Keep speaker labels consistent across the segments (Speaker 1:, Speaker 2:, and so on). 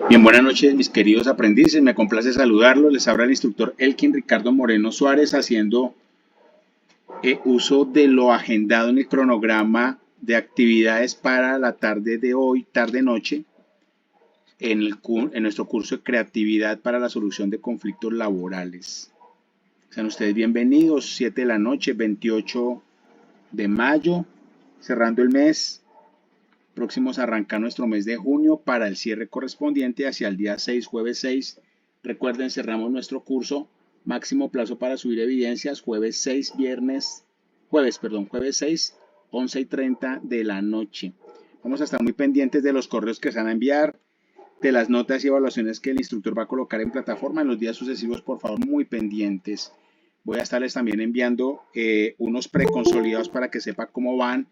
Speaker 1: Bien, buenas noches mis queridos aprendices, me complace saludarlos, les habla el instructor Elkin Ricardo Moreno Suárez haciendo uso de lo agendado en el cronograma de actividades para la tarde de hoy, tarde-noche, en nuestro curso de creatividad para la solución de conflictos laborales. Sean ustedes bienvenidos, 7 de la noche, 28 de mayo, cerrando el mes. Próximos a arrancar nuestro mes de junio para el cierre correspondiente hacia el día 6, jueves 6. Recuerden, cerramos nuestro curso, máximo plazo para subir evidencias, jueves 6, jueves 6, 11:30 de la noche. Vamos a estar muy pendientes de los correos que se van a enviar, de las notas y evaluaciones que el instructor va a colocar en plataforma en los días sucesivos, por favor, muy pendientes. Voy a estarles también enviando unos preconsolidados para que sepa cómo van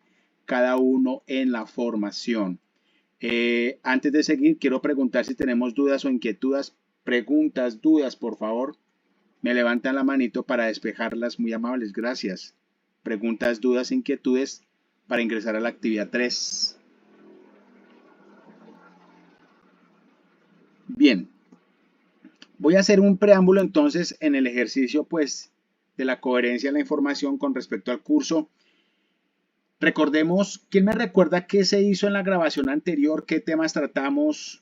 Speaker 1: cada uno en la formación. Antes de seguir, quiero preguntar si tenemos dudas o inquietudes. Preguntas, dudas, por favor. Me levantan la manito para despejarlas. Muy amables, gracias. Preguntas, dudas, inquietudes para ingresar a la actividad 3. Bien. Voy a hacer un preámbulo entonces en el ejercicio pues de la coherencia de la información con respecto al curso. Recordemos, ¿quién me recuerda qué se hizo en la grabación anterior? ¿Qué temas tratamos?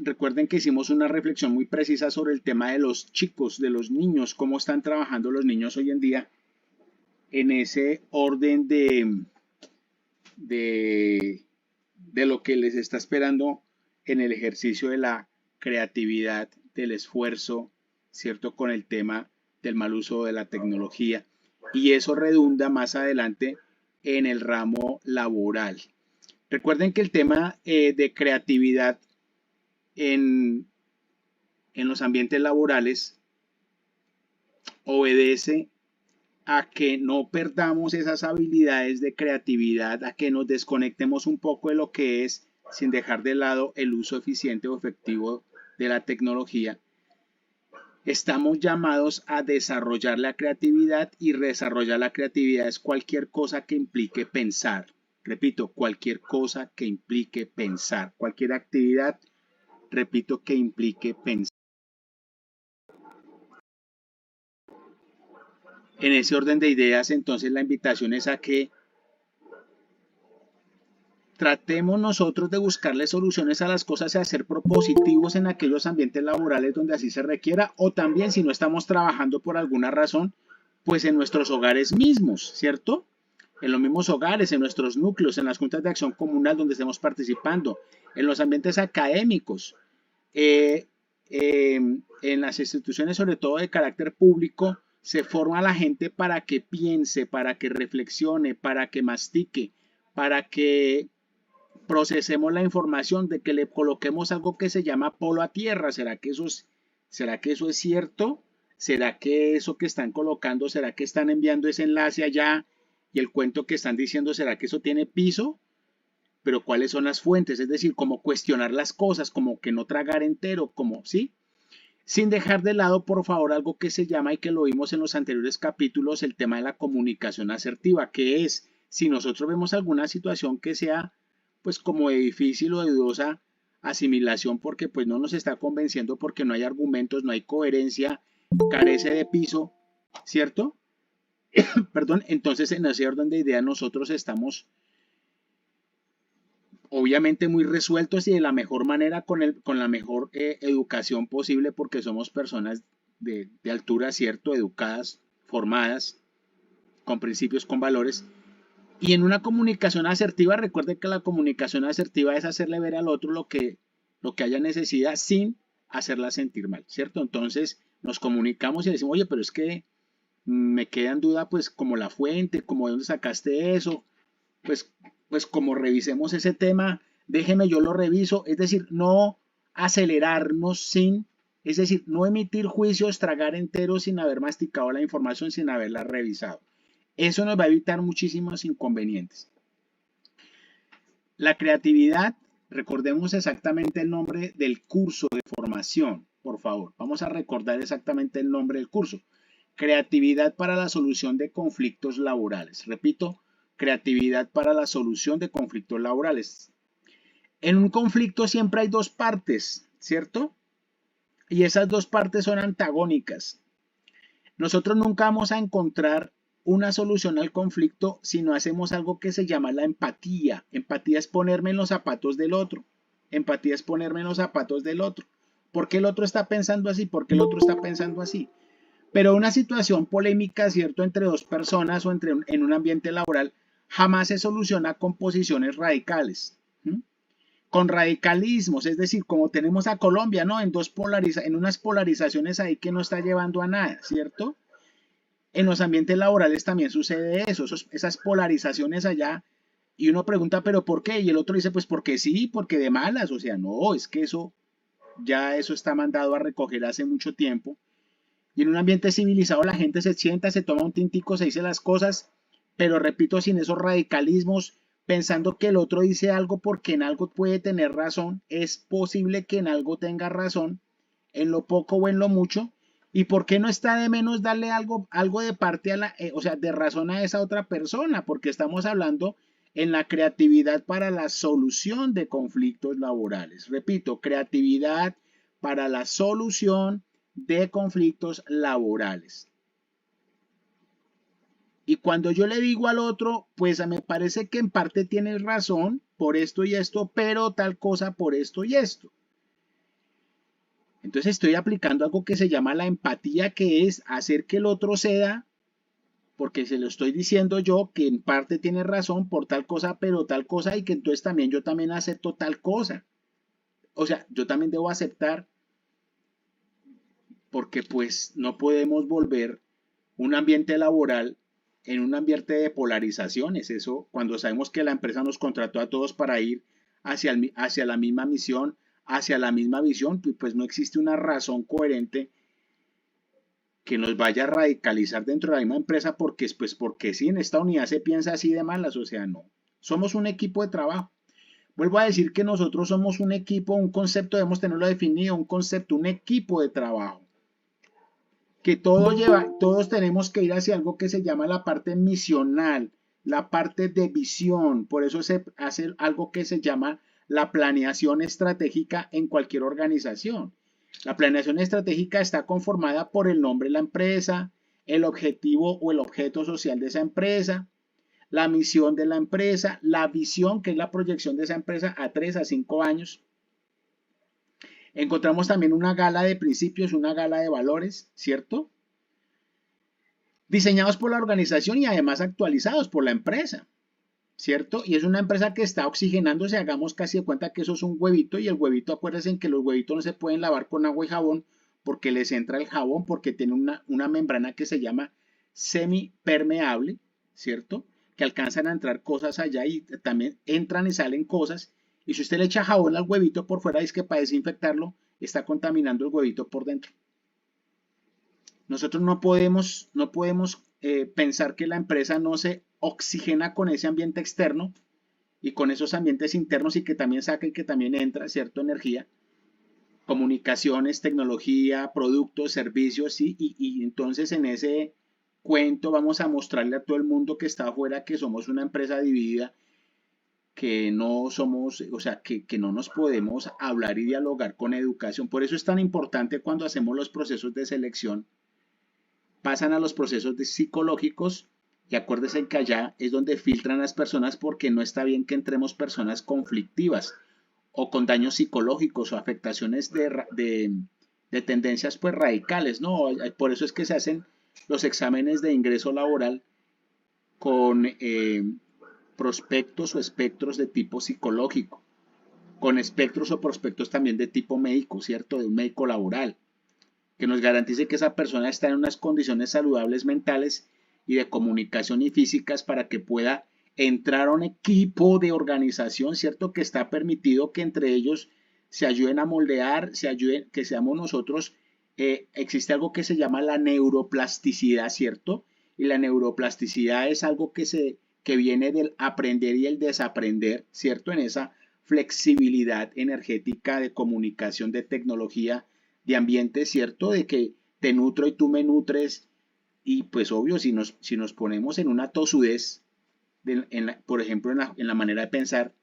Speaker 1: Recuerden que hicimos una reflexión muy precisa sobre el tema de los chicos, de los niños, cómo están trabajando los niños hoy en día en ese orden de lo que les está esperando en el ejercicio de la creatividad, del esfuerzo, ¿cierto? Con el tema del mal uso de la tecnología. Y eso redunda más adelante en el ramo laboral. Recuerden que el tema de creatividad en los ambientes laborales obedece a que no perdamos esas habilidades de creatividad, a que nos desconectemos un poco de lo que es, sin dejar de lado el uso eficiente o efectivo de la tecnología. Estamos llamados a desarrollar la creatividad y desarrollar la creatividad es cualquier cosa que implique pensar. Repito, cualquier cosa que implique pensar, cualquier actividad, repito, que implique pensar. En ese orden de ideas, entonces la invitación es a que tratemos nosotros de buscarle soluciones a las cosas y a ser propositivos en aquellos ambientes laborales donde así se requiera, o también si no estamos trabajando por alguna razón, pues en nuestros hogares mismos, ¿cierto? En los mismos hogares, en nuestros núcleos, en las juntas de acción comunal donde estemos participando, en los ambientes académicos, en las instituciones sobre todo de carácter público, se forma a la gente para que piense, para que reflexione, para que mastique, para que procesemos la información, de que le coloquemos algo que se llama polo a tierra. ¿Será que eso es cierto? ¿Será que eso que están colocando, será que están enviando ese enlace allá y el cuento que están diciendo, será que eso tiene piso? Pero ¿cuáles son las fuentes? Es decir, como cuestionar las cosas, como que no tragar entero, como, ¿sí? Sin dejar de lado, por favor, algo que se llama y que lo vimos en los anteriores capítulos, el tema de la comunicación asertiva, que es, si nosotros vemos alguna situación que sea pues como de difícil o de dudosa asimilación porque pues no nos está convenciendo porque no hay argumentos, no hay coherencia, carece de piso, ¿cierto? Perdón, entonces en ese orden de ideas nosotros estamos obviamente muy resueltos y de la mejor manera con la mejor educación posible porque somos personas de altura, ¿cierto? Educadas, formadas, con principios, con valores. Y en una comunicación asertiva, recuerde que la comunicación asertiva es hacerle ver al otro lo que haya necesidad sin hacerla sentir mal, ¿cierto? Entonces nos comunicamos y decimos, oye, pero es que me queda en duda, pues, como la fuente, como de dónde sacaste eso, pues, pues como revisemos ese tema, déjeme yo lo reviso, es decir, no acelerarnos es decir, no emitir juicios, tragar enteros sin haber masticado la información, sin haberla revisado. Eso nos va a evitar muchísimos inconvenientes. La creatividad, recordemos exactamente el nombre del curso de formación, por favor. Vamos a recordar exactamente el nombre del curso. Creatividad para la solución de conflictos laborales. Repito, creatividad para la solución de conflictos laborales. En un conflicto siempre hay dos partes, ¿cierto? Y esas dos partes son antagónicas. Nosotros nunca vamos a encontrar una solución al conflicto si no hacemos algo que se llama la empatía. Empatía es ponerme en los zapatos del otro. Empatía es ponerme en los zapatos del otro. ¿Por qué el otro está pensando así? ¿Por qué el otro está pensando así? Pero una situación polémica, ¿cierto?, entre dos personas o en un ambiente laboral, jamás se soluciona con posiciones radicales. ¿Mm? Con radicalismos, es decir, como tenemos a Colombia, ¿no? En unas polarizaciones ahí que no está llevando a nada, ¿cierto? En los ambientes laborales también sucede eso, esas polarizaciones allá, y uno pregunta, ¿pero por qué? Y el otro dice, pues porque sí, porque de malas, o sea, no, es que eso está mandado a recoger hace mucho tiempo. Y en un ambiente civilizado la gente se sienta, se toma un tintico, se dice las cosas, pero repito, sin esos radicalismos, pensando que el otro dice algo porque en algo puede tener razón, es posible que en algo tenga razón, en lo poco o en lo mucho, y por qué no está de menos darle algo de parte o sea, de razón a esa otra persona, porque estamos hablando en la creatividad para la solución de conflictos laborales. Repito, creatividad para la solución de conflictos laborales. Y cuando yo le digo al otro, pues me parece que en parte tienes razón por esto y esto, pero tal cosa por esto y esto. Entonces estoy aplicando algo que se llama la empatía, que es hacer que el otro ceda, porque se lo estoy diciendo yo, que en parte tiene razón por tal cosa, pero tal cosa, y que entonces también yo también acepto tal cosa. O sea, yo también debo aceptar, porque pues no podemos volver un ambiente laboral en un ambiente de polarizaciones. Eso, cuando sabemos que la empresa nos contrató a todos para ir hacia la misma misión, hacia la misma visión, pues no existe una razón coherente que nos vaya a radicalizar dentro de la misma empresa porque sí, en esta unidad se piensa así de malas, o sea, no. Somos un equipo de trabajo. Vuelvo a decir que nosotros somos un equipo, un concepto, debemos tenerlo definido, un concepto, un equipo de trabajo. Que todos tenemos que ir hacia algo que se llama la parte misional, la parte de visión. Por eso se hace algo que se llama la planeación estratégica en cualquier organización. La planeación estratégica está conformada por el nombre de la empresa, el objetivo o el objeto social de esa empresa, la misión de la empresa, la visión, que es la proyección de esa empresa a 3 a 5 años. Encontramos también una gala de principios, una gala de valores, ¿cierto? Diseñados por la organización y además actualizados por la empresa, ¿cierto? Y es una empresa que está oxigenándose, hagamos casi de cuenta que eso es un huevito y el huevito, acuérdense en que los huevitos no se pueden lavar con agua y jabón porque les entra el jabón, porque tiene una membrana que se llama semipermeable, ¿cierto? Que alcanzan a entrar cosas allá y también entran y salen cosas. Y si usted le echa jabón al huevito por fuera, es que para desinfectarlo está contaminando el huevito por dentro. Nosotros no podemos pensar que la empresa no se oxigena con ese ambiente externo y con esos ambientes internos y que también saca y que también entra cierta energía, comunicaciones, tecnología, productos, servicios, ¿sí? Y entonces en ese cuento vamos a mostrarle a todo el mundo que está afuera que somos una empresa dividida, que no somos, o sea, que no nos podemos hablar y dialogar con educación. Por eso es tan importante cuando hacemos los procesos de selección pasan a los procesos psicológicos y acuérdense que allá es donde filtran las personas porque no está bien que entremos personas conflictivas o con daños psicológicos o afectaciones de tendencias pues radicales, ¿no? Por eso es que se hacen los exámenes de ingreso laboral con prospectos o espectros de tipo psicológico, con espectros o prospectos también de tipo médico, ¿cierto? De un médico laboral que nos garantice que esa persona está en unas condiciones saludables mentales y de comunicación y físicas para que pueda entrar a un equipo de organización, ¿cierto? Que está permitido que entre ellos se ayuden a moldear, que seamos nosotros. Existe algo que se llama la neuroplasticidad, ¿cierto? Y la neuroplasticidad es algo que viene del aprender y el desaprender, ¿cierto? En esa flexibilidad energética de comunicación, de tecnología, de ambiente, ¿cierto? De que te nutro y tú me nutres. Y pues obvio, si nos ponemos en una tosudez, por ejemplo, en la manera de pensar,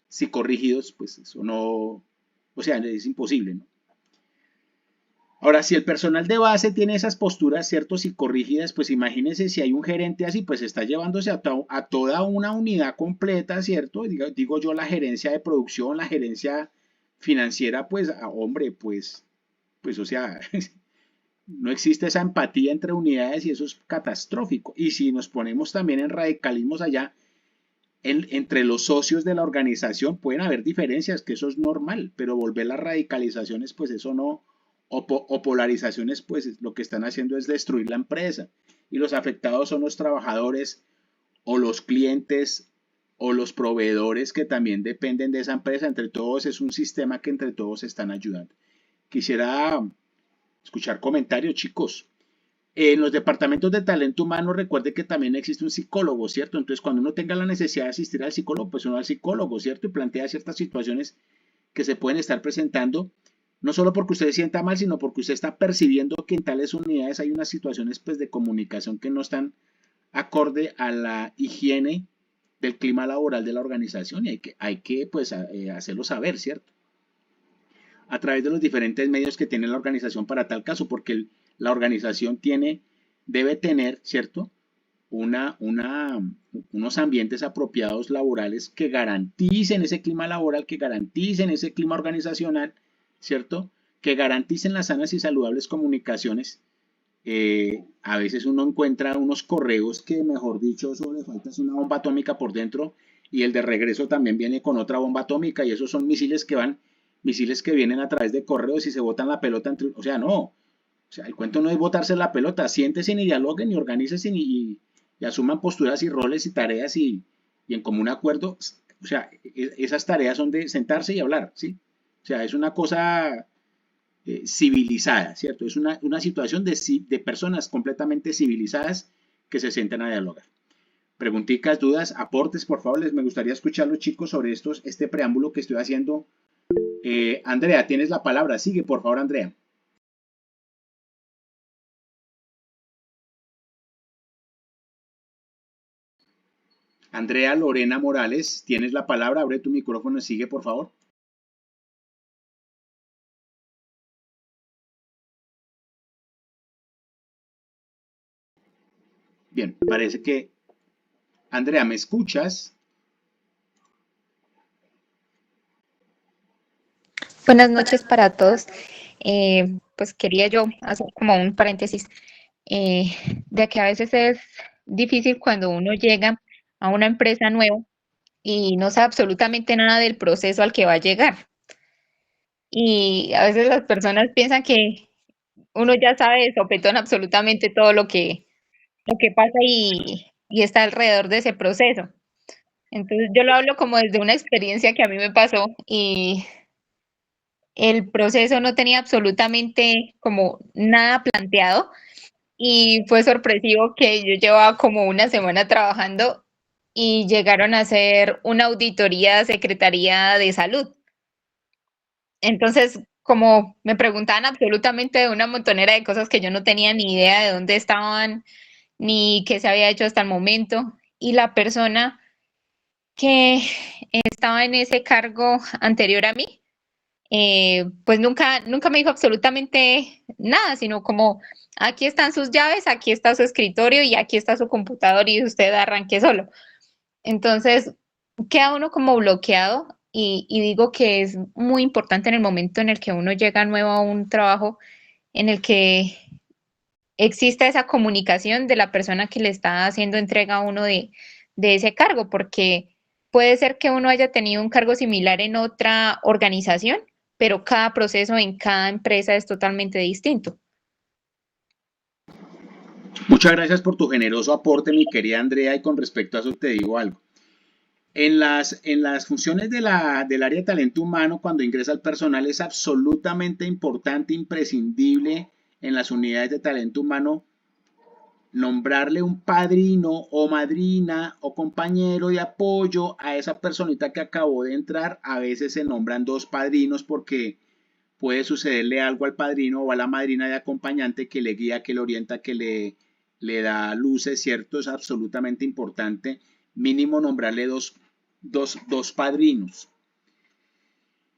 Speaker 1: psicorrígidos, pues eso no, o sea, es imposible, ¿no? Ahora, si el personal de base tiene esas posturas, cierto, psicorrígidas, pues imagínense si hay un gerente así, pues está llevándose a toda una unidad completa, ¿cierto? Digo yo, la gerencia de producción, la gerencia financiera, pues, hombre, pues, o sea, no existe esa empatía entre unidades y eso es catastrófico. Y si nos ponemos también en radicalismos allá, entre los socios de la organización pueden haber diferencias, que eso es normal, pero volver las radicalizaciones, pues eso no, o polarizaciones, pues lo que están haciendo es destruir la empresa. Y los afectados son los trabajadores o los clientes o los proveedores que también dependen de esa empresa. Entre todos es un sistema que entre todos están ayudando. Quisiera escuchar comentarios, chicos. En los departamentos de talento humano, recuerde que también existe un psicólogo, ¿cierto? Entonces, cuando uno tenga la necesidad de asistir al psicólogo, pues uno va al psicólogo, ¿cierto? Y plantea ciertas situaciones que se pueden estar presentando, no solo porque usted se sienta mal, sino porque usted está percibiendo que en tales unidades hay unas situaciones, pues, de comunicación que no están acorde a la higiene del clima laboral de la organización y hay que pues, hacerlo saber, ¿cierto? A través de los diferentes medios que tiene la organización para tal caso, porque la organización debe tener, ¿cierto? Unos ambientes apropiados laborales que garanticen ese clima laboral, que garanticen ese clima organizacional, ¿cierto? Que garanticen las sanas y saludables comunicaciones. A veces uno encuentra unos correos que, mejor dicho, solo le falta es una bomba atómica por dentro y el de regreso también viene con otra bomba atómica y esos son misiles que vienen a través de correos y se botan la pelota entre, o sea, no, o sea, el cuento no es botarse la pelota, siéntese y dialoguen y organícese y asuman posturas y roles y tareas y en común acuerdo, o sea, esas tareas son de sentarse y hablar, ¿sí? O sea, es una cosa civilizada, ¿cierto? Es una situación de personas completamente civilizadas que se sientan a dialogar. Preguntitas, dudas, aportes, por favor, me gustaría escuchar los chicos sobre este preámbulo que estoy haciendo. Andrea, tienes la palabra, sigue, por favor, Andrea. Andrea Lorena Morales, tienes la palabra, abre tu micrófono y sigue, por favor. Bien, parece que, Andrea, ¿me escuchas?
Speaker 2: Buenas noches para todos. Pues quería yo hacer como un paréntesis eh, de que a veces es difícil cuando uno llega a una empresa nueva y no sabe absolutamente nada del proceso al que va a llegar. Y a veces las personas piensan que uno ya sabe de sopetón absolutamente todo lo que pasa y está alrededor de ese proceso. Entonces yo lo hablo como desde una experiencia que a mí me pasó y el proceso no tenía absolutamente como nada planteado y fue sorpresivo que yo llevaba como una semana trabajando y llegaron a hacer una auditoría a Secretaría de Salud. Entonces, como me preguntaban absolutamente de una montonera de cosas que yo no tenía ni idea de dónde estaban ni qué se había hecho hasta el momento, y la persona que estaba en ese cargo anterior a mí, pues nunca me dijo absolutamente nada, sino como aquí están sus llaves, aquí está su escritorio y aquí está su computador y usted arranque solo. Entonces queda uno como bloqueado y digo que es muy importante en el momento en el que uno llega nuevo a un trabajo en el que exista esa comunicación de la persona que le está haciendo entrega a uno de ese cargo, porque puede ser que uno haya tenido un cargo similar en otra organización, pero cada proceso en cada empresa es totalmente distinto.
Speaker 1: Muchas gracias por tu generoso aporte, mi querida Andrea, y con respecto a eso te digo algo. En las funciones del área de talento humano, cuando ingresa el personal, es absolutamente importante, imprescindible en las unidades de talento humano nombrarle un padrino o madrina o compañero de apoyo a esa personita que acabó de entrar. A veces se nombran dos padrinos porque puede sucederle algo al padrino o a la madrina de acompañante que le guía, que le orienta, que le da luces, ¿cierto? Es absolutamente importante mínimo nombrarle dos padrinos.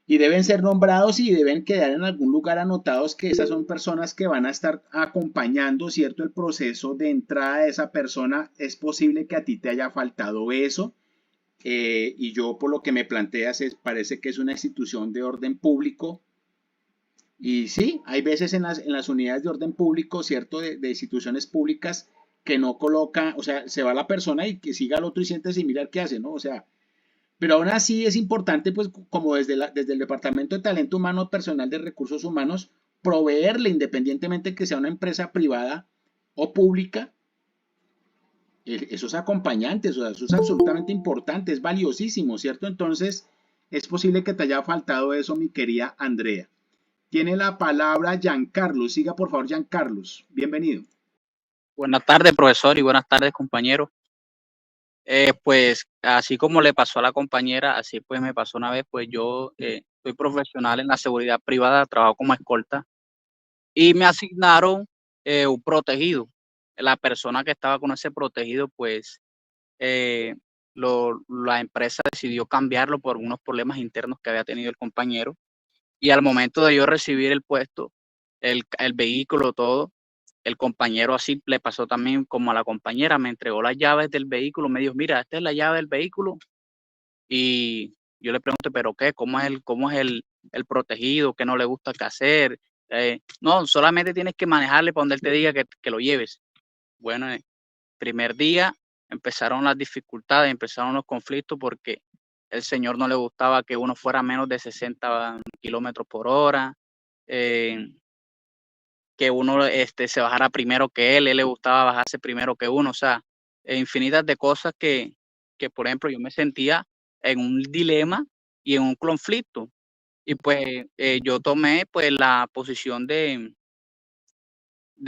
Speaker 1: y deben ser nombrados y deben quedar en algún lugar anotados que esas son personas que van a estar acompañando, ¿cierto? El proceso de entrada de esa persona. Es posible que a ti te haya faltado eso, y yo por lo que me planteas parece que es una institución de orden público. Y sí, hay veces en las unidades de orden público, ¿cierto? De instituciones públicas que no coloca, o sea, se va la persona y que siga al otro y siéntese y mirar qué hace, ¿no? O sea, pero aún así es importante, pues, como desde el Departamento de Talento Humano, Personal de Recursos Humanos, proveerle, independientemente que sea una empresa privada o pública, esos acompañantes, o sea, eso es absolutamente importante, es valiosísimo, ¿cierto? Entonces, es posible que te haya faltado eso, mi querida Andrea. Tiene la palabra Giancarlos. Siga, por favor, Giancarlos. Bienvenido.
Speaker 3: Buenas tardes, profesor, y buenas tardes, compañero. Pues así como le pasó a la compañera, así pues me pasó una vez, pues yo soy profesional en la seguridad privada, trabajo como escolta y me asignaron un protegido. La persona que estaba con ese protegido, pues eh, la empresa decidió cambiarlo por unos problemas internos que había tenido el compañero y al momento de yo recibir el puesto, el vehículo, todo, el compañero así le pasó también como a la compañera, me entregó las llaves del vehículo, me dijo, mira, esta es la llave del vehículo. Y yo le pregunto, ¿pero qué? ¿Cómo es el protegido? ¿Qué no le gusta qué hacer? No, solamente tienes que manejarle para donde él te diga que lo lleves. Bueno, el primer día empezaron las dificultades, empezaron los conflictos porque el señor no le gustaba que uno fuera menos de 60 kilómetros por hora. Que uno se bajara primero que él le gustaba bajarse primero que uno, o sea, infinitas de cosas que, por ejemplo, yo me sentía en un dilema y en un conflicto. Y pues yo tomé pues la posición de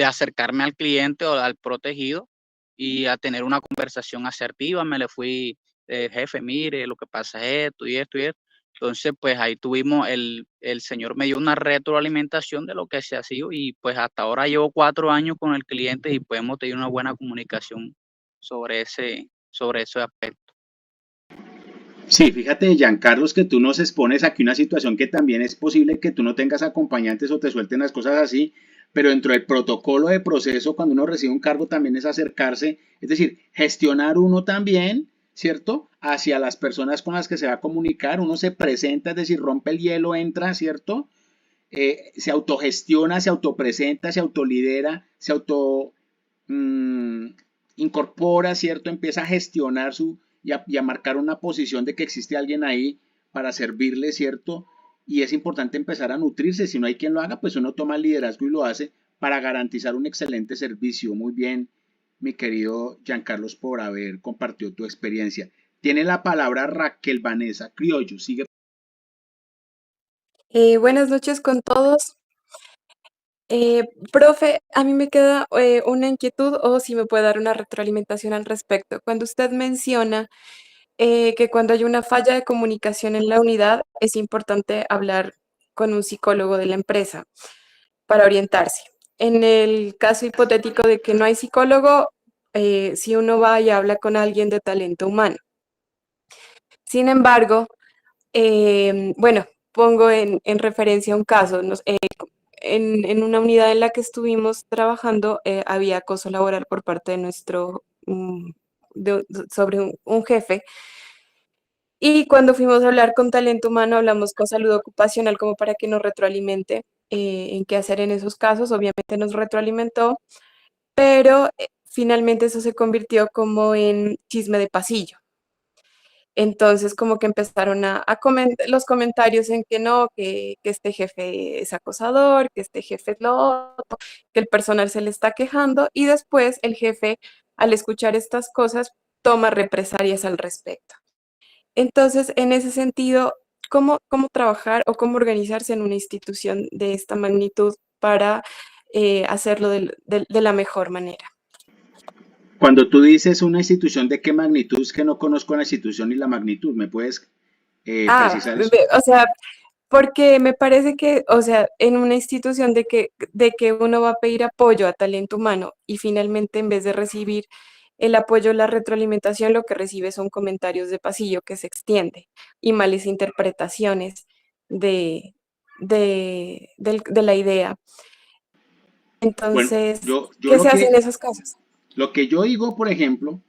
Speaker 3: acercarme al cliente o al protegido y a tener una conversación asertiva. Me le fui, jefe, mire, lo que pasa es esto y esto y esto. Entonces, pues ahí tuvimos, el señor me dio una retroalimentación de lo que se ha sido y pues hasta ahora llevo 4 años con el cliente y pues hemos tenido una buena comunicación sobre ese aspecto.
Speaker 1: Sí, fíjate, Giancarlos, que tú nos expones aquí una situación que también es posible que tú no tengas acompañantes o te suelten las cosas así, pero dentro del protocolo de proceso, cuando uno recibe un cargo, también es acercarse, es decir, gestionar uno también, ¿cierto? Hacia las personas con las que se va a comunicar, uno se presenta, es decir, rompe el hielo, entra, ¿cierto? Se autogestiona, se autopresenta, se autolidera, se auto mmm, incorpora, ¿cierto? Empieza a gestionar y a marcar una posición de que existe alguien ahí para servirle, ¿cierto? Y es importante empezar a nutrirse. Si no hay quien lo haga, pues uno toma el liderazgo y lo hace para garantizar un excelente servicio. Muy bien, mi querido Giancarlos, por haber compartido tu experiencia. Tiene la palabra Raquel Vanessa Criollo. Sigue.
Speaker 4: Buenas noches con todos. Profe, a mí me queda una inquietud o si me puede dar una retroalimentación al respecto. Cuando usted menciona que cuando hay una falla de comunicación en la unidad es importante hablar con un psicólogo de la empresa para orientarse. En el caso hipotético de que no hay psicólogo, si uno va y habla con alguien de talento humano. Sin embargo, bueno, pongo en referencia un caso. En una unidad en la que estuvimos trabajando había acoso laboral por parte de sobre un jefe. Y cuando fuimos a hablar con talento humano, hablamos con salud ocupacional como para que nos retroalimente en qué hacer en esos casos. Obviamente nos retroalimentó, pero finalmente eso se convirtió como en chisme de pasillo. Entonces, como que empezaron a comentar los comentarios en que no, que este jefe es acosador, que este jefe es lo otro, que el personal se le está quejando y después el jefe, al escuchar estas cosas, toma represalias al respecto. Entonces, en ese sentido, ¿cómo trabajar o cómo organizarse en una institución de esta magnitud para hacerlo de la mejor manera?
Speaker 1: Cuando tú dices una institución, ¿de qué magnitud? Es que no conozco la institución y la magnitud. ¿Me puedes precisar eso?
Speaker 4: O sea, porque me parece que, o sea, en una institución de que uno va a pedir apoyo a talento humano y finalmente en vez de recibir el apoyo, la retroalimentación, lo que recibe son comentarios de pasillo que se extiende y malas interpretaciones de la idea.
Speaker 1: Bueno,
Speaker 4: Entonces,
Speaker 1: yo
Speaker 4: ¿qué se
Speaker 1: lo
Speaker 4: hace en
Speaker 1: que,
Speaker 4: esos casos?
Speaker 1: lo que yo digo, por ejemplo,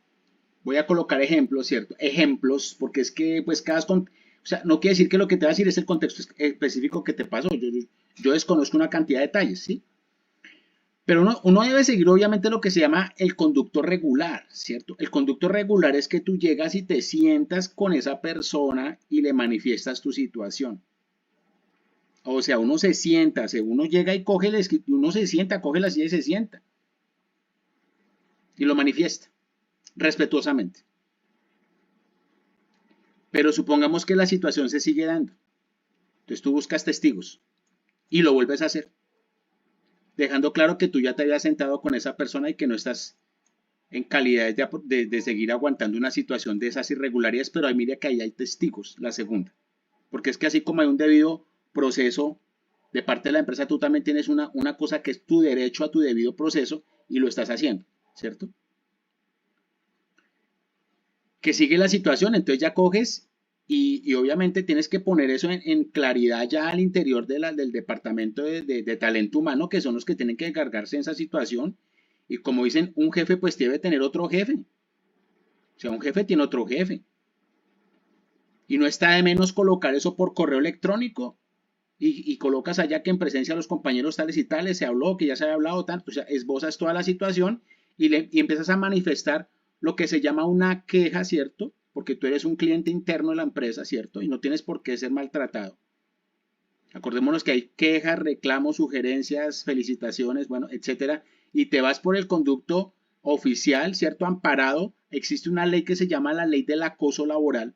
Speaker 1: voy a colocar ejemplos, ¿cierto? Ejemplos, porque es que, pues, o sea, no quiere decir que lo que te va a decir es el contexto específico que te pasó. Yo desconozco una cantidad de detalles, ¿sí? Pero uno debe seguir, obviamente, lo que se llama el conducto regular, ¿cierto? El conducto regular es que tú llegas y te sientas con esa persona y le manifiestas tu situación. O sea, uno llega y coge uno se sienta, coge la silla y se sienta. Y lo manifiesta, respetuosamente. Pero supongamos que la situación se sigue dando. Entonces tú buscas testigos y lo vuelves a hacer, dejando claro que tú ya te habías sentado con esa persona y que no estás en calidad de seguir aguantando una situación de esas irregularidades, pero ahí mire que ahí hay testigos, la segunda. Porque es que así como hay un debido proceso de parte de la empresa, tú también tienes una cosa que es tu derecho a tu debido proceso y lo estás haciendo, ¿cierto? Que sigue la situación, entonces ya coges y obviamente tienes que poner eso en claridad ya al interior del departamento de talento humano, que son los que tienen que encargarse de esa situación. Y como dicen, un jefe pues debe tener otro jefe. O sea, un jefe tiene otro jefe. Y no está de menos colocar eso por correo electrónico y colocas allá que en presencia de los compañeros tales y tales se habló, que ya se había hablado tanto, o sea, esbozas toda la situación y empiezas a manifestar lo que se llama una queja, ¿cierto? Porque tú eres un cliente interno de la empresa, ¿cierto? Y no tienes por qué ser maltratado. Acordémonos que hay quejas, reclamos, sugerencias, felicitaciones, bueno, etcétera, y te vas por el conducto oficial, ¿cierto? Amparado. Existe una ley que se llama la ley del acoso laboral.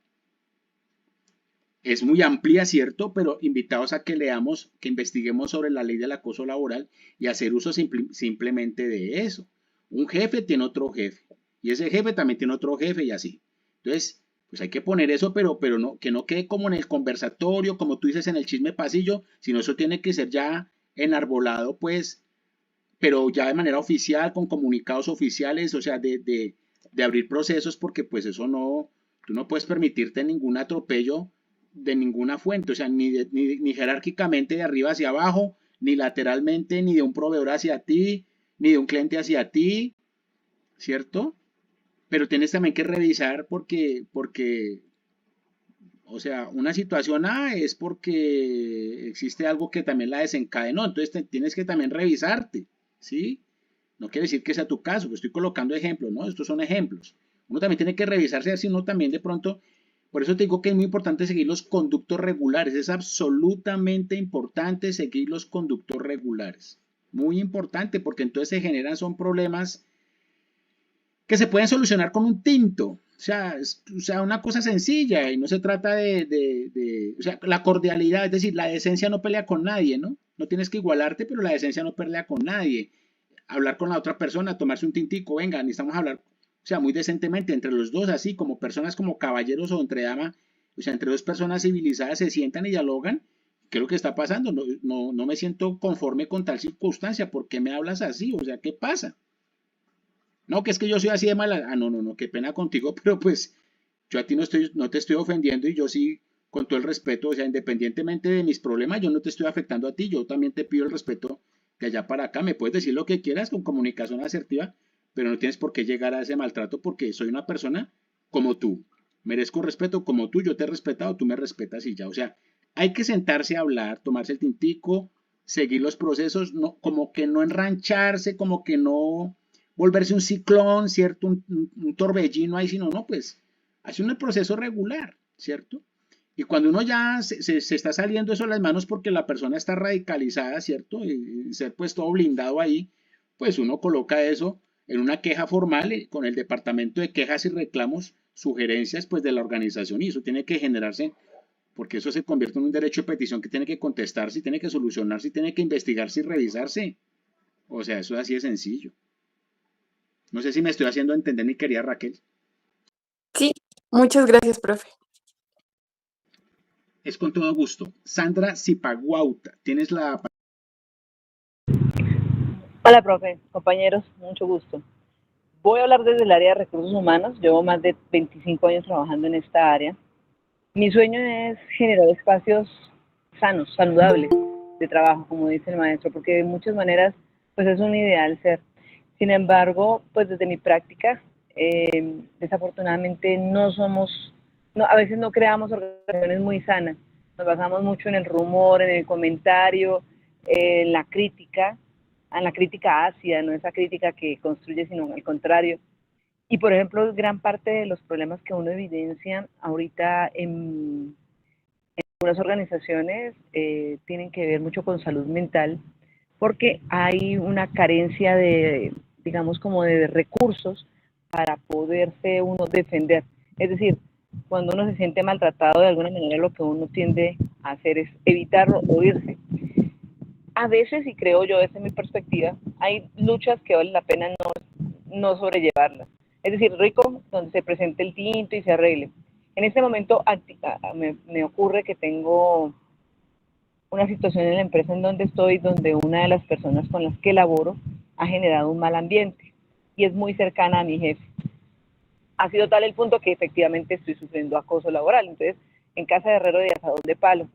Speaker 1: Es muy amplia, ¿cierto? Pero invitados a que leamos, que investiguemos sobre la ley del acoso laboral y hacer uso simplemente de eso. Un jefe tiene otro jefe y ese jefe también tiene otro jefe y así. Entonces, pues hay que poner eso, pero no, que no quede como en el conversatorio, como tú dices en el chisme pasillo, sino eso tiene que ser ya enarbolado, pues, pero ya de manera oficial, con comunicados oficiales, o sea, de abrir procesos, porque pues eso no, tú no puedes permitirte ningún atropello de ninguna fuente, o sea, ni jerárquicamente de arriba hacia abajo, ni lateralmente, ni de un proveedor hacia ti, ni de un cliente hacia ti, ¿cierto? Pero tienes también que revisar porque, o sea, una situación A es porque existe algo que también la desencadenó, entonces tienes que también revisarte, ¿sí? No quiere decir que sea tu caso, que estoy colocando ejemplos, ¿no? Estos son ejemplos. Uno también tiene que revisarse así, uno también de pronto, por eso te digo que es muy importante seguir los conductos regulares, es absolutamente importante seguir los conductos regulares. Muy importante, porque entonces se generan, son problemas que se pueden solucionar con un tinto. O sea, una cosa sencilla y no se trata o sea, la cordialidad, es decir, la decencia no pelea con nadie, ¿no? No tienes que igualarte, pero la decencia no pelea con nadie. Hablar con la otra persona, tomarse un tintico, venga, necesitamos hablar, o sea, muy decentemente entre los dos, así como personas, como caballeros o entre damas, o sea, entre dos personas civilizadas se sientan y dialogan. ¿Qué es lo que está pasando? No me siento conforme con tal circunstancia, ¿por qué me hablas así? O sea, ¿qué pasa? No, que es que yo soy así de mala. Ah, no, qué pena contigo, pero pues yo a ti no te estoy ofendiendo y yo sí, con todo el respeto, o sea, independientemente de mis problemas, yo no te estoy afectando a ti, yo también te pido el respeto de allá para acá. Me puedes decir lo que quieras con comunicación asertiva, pero no tienes por qué llegar a ese maltrato porque soy una persona como tú. Merezco respeto como tú, yo te he respetado, tú me respetas y ya. O sea, hay que sentarse a hablar, tomarse el tintico, seguir los procesos, no, como que no enrancharse, como que no volverse un ciclón, ¿cierto? Un torbellino ahí, sino, no, pues, hace un proceso regular, ¿cierto? Y cuando uno ya se está saliendo eso de las manos porque la persona está radicalizada, ¿cierto? Y ser pues todo blindado ahí, pues uno coloca eso en una queja formal con el departamento de quejas y reclamos, sugerencias pues de la organización y eso tiene que generarse porque eso se convierte en un derecho de petición que tiene que contestarse, tiene que solucionarse, tiene que investigarse y revisarse. O sea, eso es así de sencillo. No sé si me estoy haciendo entender, mi querida Raquel.
Speaker 4: Sí, muchas gracias, profe.
Speaker 1: Es con todo gusto. Sandra Zipaguauta, tienes la...
Speaker 5: Hola, profe, compañeros, mucho gusto. Voy a hablar desde el área de recursos humanos. Llevo más de 25 años trabajando en esta área. Mi sueño es generar espacios sanos, saludables de trabajo, como dice el maestro, porque de muchas maneras pues es un ideal ser. Sin embargo, pues desde mi práctica, desafortunadamente a veces no creamos organizaciones muy sanas, nos basamos mucho en el rumor, en el comentario, en la crítica ácida, no esa crítica que construye, sino al contrario. Y por ejemplo, gran parte de los problemas que uno evidencia ahorita en algunas organizaciones tienen que ver mucho con salud mental, porque hay una carencia de, digamos, como de recursos para poderse uno defender. Es decir, cuando uno se siente maltratado de alguna manera, lo que uno tiende a hacer es evitarlo o irse. A veces, y creo yo, desde mi perspectiva, hay luchas que vale la pena no sobrellevarlas. Es decir, rico, donde se presente el tinto y se arregle. En este momento me ocurre que tengo una situación en la empresa en donde estoy, donde una de las personas con las que laboro ha generado un mal ambiente y es muy cercana a mi jefe. Ha sido tal el punto que efectivamente estoy sufriendo acoso laboral. Entonces, en casa de herrero de asadón de palo.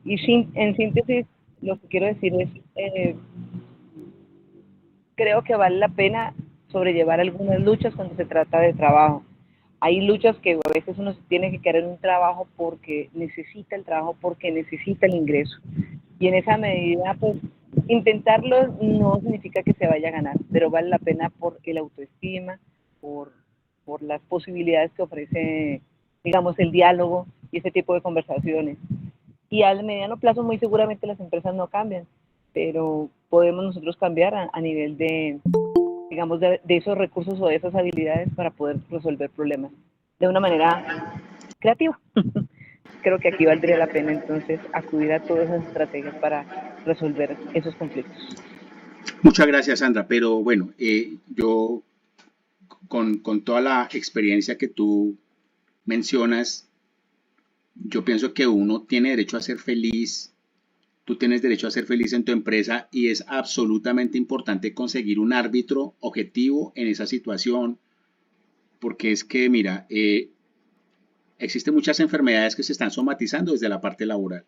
Speaker 5: Y en síntesis, lo que quiero decir es, creo que vale la pena sobrellevar algunas luchas cuando se trata de trabajo. Hay luchas que a veces uno tiene que querer un trabajo porque necesita el trabajo, porque necesita el ingreso. Y en esa medida, pues, intentarlo no significa que se vaya a ganar, pero vale la pena por el autoestima, por las posibilidades que ofrece, digamos, el diálogo y ese tipo de conversaciones. Y al mediano plazo muy seguramente las empresas no cambian, pero podemos nosotros cambiar a nivel de, digamos, de esos recursos o de esas habilidades para poder resolver problemas de una manera creativa. Creo que aquí valdría la pena entonces acudir a todas esas estrategias para resolver esos conflictos.
Speaker 1: Muchas gracias, Sandra. Pero bueno, yo con toda la experiencia que tú mencionas, yo pienso que uno tiene derecho a ser feliz, tú tienes derecho a ser feliz en tu empresa y es absolutamente importante conseguir un árbitro objetivo en esa situación, porque es que, mira, existen muchas enfermedades que se están somatizando desde la parte laboral.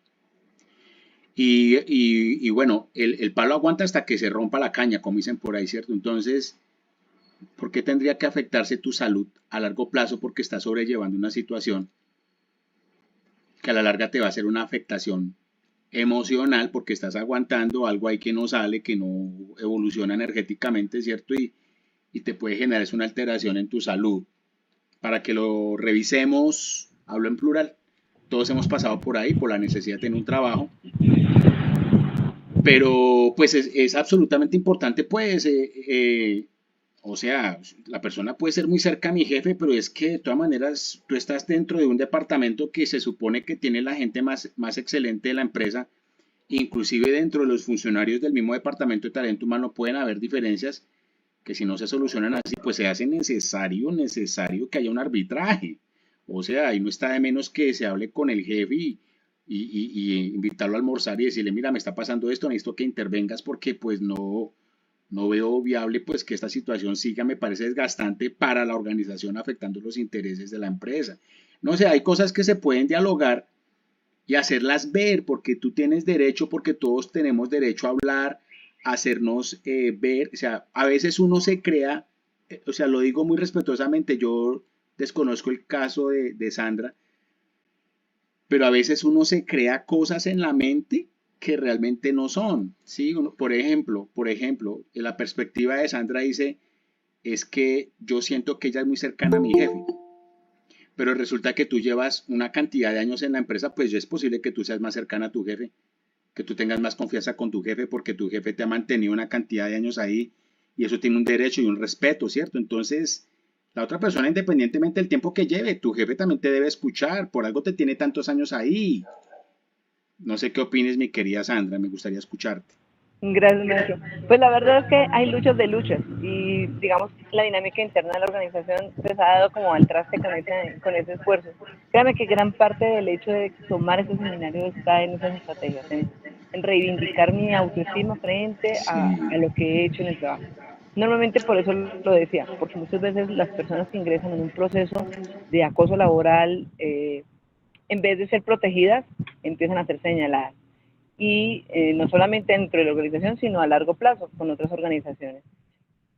Speaker 1: Y bueno, el palo aguanta hasta que se rompa la caña, como dicen por ahí, ¿cierto? Entonces, ¿por qué tendría que afectarse tu salud a largo plazo porque estás sobrellevando una situación que a la larga te va a hacer una afectación emocional porque estás aguantando algo ahí que no sale, que no evoluciona energéticamente, ¿cierto? Y te puede generar una alteración en tu salud? Para que lo revisemos, hablo en plural, todos hemos pasado por ahí, por la necesidad de tener un trabajo, pero pues es absolutamente importante, pues, o sea, la persona puede ser muy cerca a mi jefe, pero es que de todas maneras tú estás dentro de un departamento que se supone que tiene la gente más excelente de la empresa, inclusive dentro de los funcionarios del mismo departamento de talento humano pueden haber diferencias que si no se solucionan así, pues se hace necesario que haya un arbitraje. O sea, ahí no está de menos que se hable con el jefe y invitarlo a almorzar y decirle, mira, me está pasando esto, necesito que intervengas porque pues no veo viable pues que esta situación siga, me parece desgastante para la organización afectando los intereses de la empresa. No sé, hay cosas que se pueden dialogar y hacerlas ver porque tú tienes derecho, porque todos tenemos derecho a hablar, a hacernos ver, o sea, a veces uno se crea, o sea, lo digo muy respetuosamente, yo desconozco el caso de Sandra, pero a veces uno se crea cosas en la mente que realmente no son, ¿sí? Por ejemplo, en la perspectiva de Sandra dice, es que yo siento que ella es muy cercana a mi jefe, pero resulta que tú llevas una cantidad de años en la empresa, pues ya es posible que tú seas más cercana a tu jefe, que tú tengas más confianza con tu jefe porque tu jefe te ha mantenido una cantidad de años ahí y eso tiene un derecho y un respeto, ¿cierto? Entonces, la otra persona, independientemente del tiempo que lleve, tu jefe también te debe escuchar, por algo te tiene tantos años ahí. No sé qué opines, mi querida Sandra, me gustaría escucharte.
Speaker 5: Gracias, maestro. Pues la verdad es que hay luchas de luchas y digamos la dinámica interna de la organización les ha dado como al traste con ese esfuerzo. Créame que gran parte del hecho de tomar ese seminario está en esas estrategias, en reivindicar mi autoestima frente
Speaker 1: Sí,
Speaker 5: a lo que he hecho en el trabajo. Normalmente por eso lo decía, porque muchas veces las personas que ingresan en un proceso de acoso laboral, en vez de ser protegidas, empiezan a ser señaladas. Y no solamente dentro de la organización, sino a largo plazo con otras organizaciones.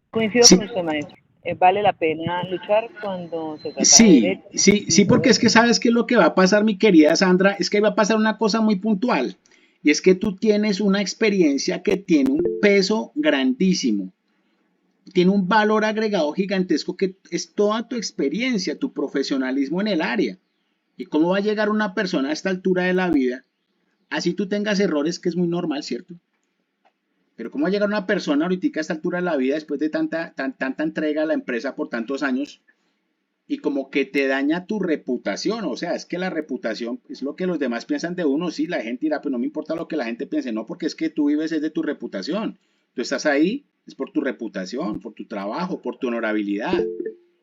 Speaker 5: Coincido
Speaker 1: Sí,
Speaker 5: con usted, maestro. Vale la pena luchar cuando se trata de
Speaker 1: sí,
Speaker 5: derechos
Speaker 1: sí,
Speaker 5: y
Speaker 1: sí, porque es
Speaker 5: poder.
Speaker 1: que sabes qué es lo que va a pasar, mi querida Sandra, es que va a pasar una cosa muy puntual, y es que tú tienes una experiencia que tiene un peso grandísimo, tiene un valor agregado gigantesco que es toda tu experiencia, tu profesionalismo en el área. ¿Y cómo va a llegar una persona a esta altura de la vida? Así tú tengas errores, que es muy normal, ¿cierto? Pero ¿cómo va a llegar una persona ahorita a esta altura de la vida después de tanta entrega a la empresa por tantos años y como que te daña tu reputación? O sea, es que la reputación es lo que los demás piensan de uno. Sí, la gente dirá, pues no me importa lo que la gente piense, no, porque es que tú vives es de tu reputación. Tú estás ahí, es por tu reputación, por tu trabajo, por tu honorabilidad.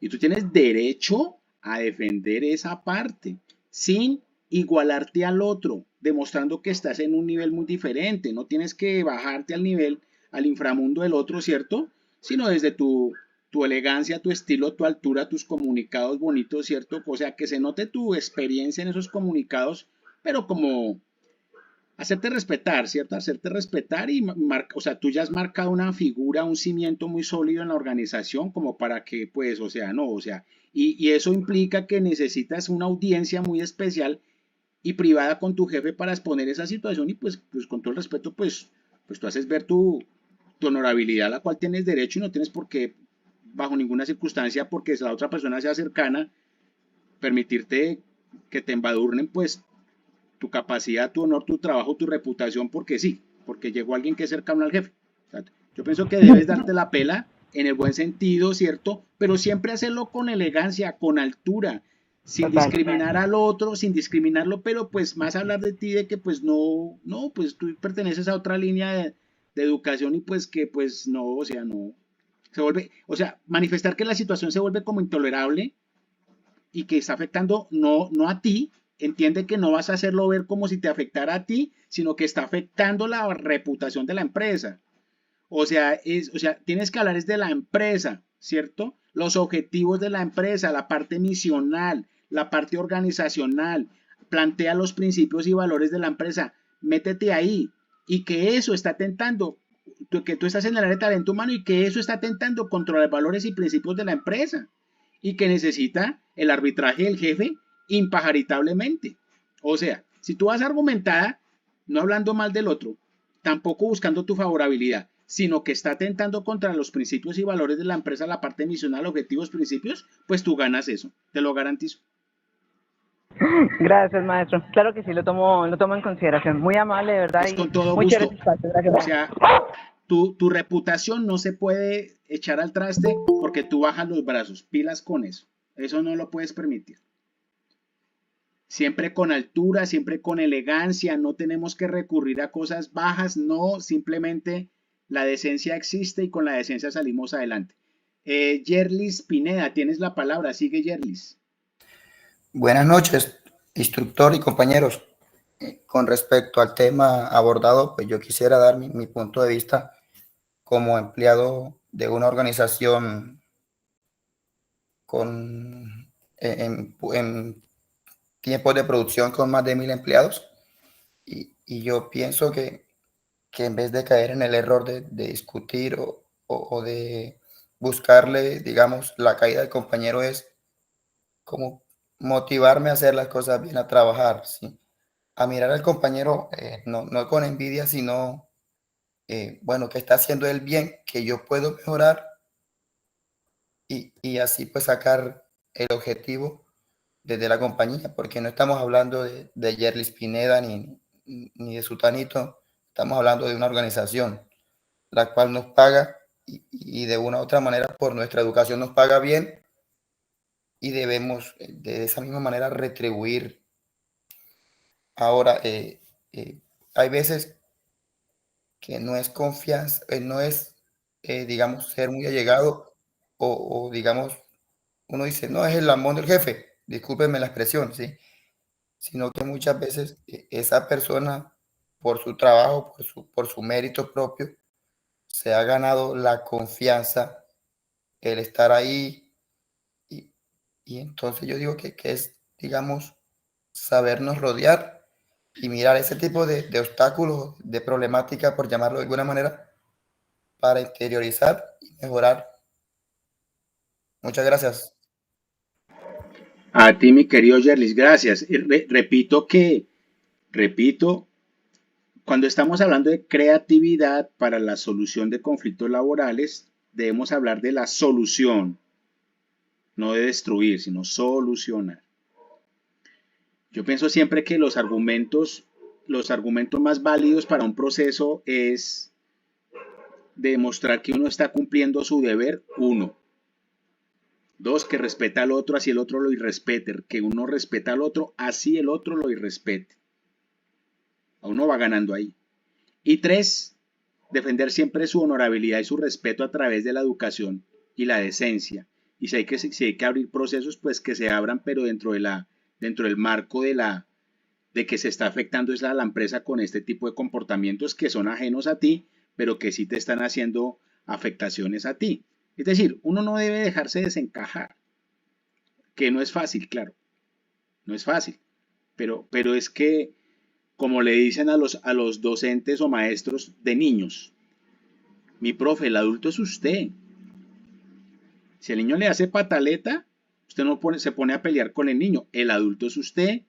Speaker 1: Y tú tienes derecho a defender esa parte sin igualarte al otro, demostrando que estás en un nivel muy diferente. No tienes que bajarte al nivel, al inframundo del otro, ¿cierto? Sino desde tu elegancia, tu estilo, tu altura, tus comunicados bonitos, ¿cierto? O sea, que se note tu experiencia en esos comunicados, pero como hacerte respetar, ¿cierto? Hacerte respetar y o sea, tú ya has marcado una figura, un cimiento muy sólido en la organización como para que, pues, o sea, no, o sea, y eso implica que necesitas una audiencia muy especial y privada con tu jefe para exponer esa situación y pues con todo el respeto, pues tú haces ver tu honorabilidad a la cual tienes derecho y no tienes por qué, bajo ninguna circunstancia, porque la otra persona sea cercana, permitirte que te embadurnen, pues, tu capacidad, tu honor, tu trabajo, tu reputación, porque sí, porque llegó alguien que es cercano al jefe. O sea, yo pienso que debes darte la pela en el buen sentido, ¿cierto? Pero siempre hacerlo con elegancia, con altura, sin
Speaker 5: Total.
Speaker 1: discriminar al otro, sin discriminarlo, pero pues más hablar de ti, de que pues no, pues tú perteneces a otra línea de educación y pues que pues no, o sea, no, se vuelve, o sea, manifestar que la situación se vuelve como intolerable y que está afectando no a ti, entiende que no vas a hacerlo ver como si te afectara a ti, sino que está afectando la reputación de la empresa. O sea, tienes que hablar es de la empresa, ¿cierto? Los objetivos de la empresa, la parte misional, la parte organizacional, plantea los principios y valores de la empresa, métete ahí y que eso está atentando, que tú estás en el área de talento humano y que eso está atentando contra los valores y principios de la empresa y que necesita el arbitraje del jefe impajaritablemente. O sea, si tú vas argumentada, no hablando mal del otro, tampoco buscando tu favorabilidad, sino que está atentando contra los principios y valores de la empresa, la parte misional, objetivos, principios, pues tú ganas eso, te lo garantizo.
Speaker 5: Gracias, maestro. Claro que sí, lo tomo en consideración. Muy amable, de verdad,
Speaker 1: Es
Speaker 5: y
Speaker 1: con todo
Speaker 5: muy chévere
Speaker 1: gusto.
Speaker 5: este espacio. Gracias.
Speaker 1: O sea, tu reputación no se puede echar al traste porque tú bajas los brazos, pilas con eso. Eso no lo puedes permitir. Siempre con altura, siempre con elegancia, no tenemos que recurrir a cosas bajas, no, simplemente la decencia existe y con la decencia salimos adelante. Yerlis Pineda, tienes la palabra, sigue Yerlis.
Speaker 6: Buenas noches, instructor y compañeros. Con respecto al tema abordado, pues yo quisiera dar mi punto de vista como empleado de una organización con, en tiempos de producción con más de 1000 empleados. Y yo pienso que en vez de caer en el error de discutir o de buscarle, digamos, la caída del compañero, es como motivarme a hacer las cosas bien, a trabajar, ¿sí? A mirar al compañero, no con envidia, sino, bueno, que está haciendo él bien, que yo puedo mejorar y así pues sacar el objetivo desde la compañía, porque no estamos hablando de Yerlis Pineda ni de Sutanito, estamos hablando de una organización, la cual nos paga y de una u otra manera por nuestra educación nos paga bien y debemos de esa misma manera retribuir. Ahora, hay veces que no es confianza, no es, digamos, ser muy allegado digamos, uno dice, no, es el lambón del jefe, discúlpenme la expresión, ¿sí? Sino que muchas veces esa persona, por su trabajo, por su mérito propio, se ha ganado la confianza, el estar ahí, y, y entonces yo digo que es, digamos, sabernos rodear y mirar ese tipo de obstáculos, de problemática, por llamarlo de alguna manera, para interiorizar y mejorar. Muchas gracias.
Speaker 1: A ti, mi querido Yerlis, gracias. Y repito, cuando estamos hablando de creatividad para la solución de conflictos laborales, debemos hablar de la solución, no de destruir, sino solucionar. Yo pienso siempre que los argumentos más válidos para un proceso es demostrar que uno está cumpliendo su deber, uno. Dos, que respeta al otro, así el otro lo irrespete. Que uno respeta al otro, así el otro lo irrespete. A uno va ganando ahí. Y tres, defender siempre su honorabilidad y su respeto a través de la educación y la decencia. Y si hay que abrir procesos, pues que se abran, pero dentro del marco de que se está afectando es la empresa con este tipo de comportamientos que son ajenos a ti, pero que sí te están haciendo afectaciones a ti. Es decir, uno no debe dejarse desencajar, que no es fácil, claro, no es fácil, pero es que, como le dicen a los docentes o maestros de niños, mi profe, el adulto es usted. Si el niño le hace pataleta, usted no se pone a pelear con el niño, el adulto es usted.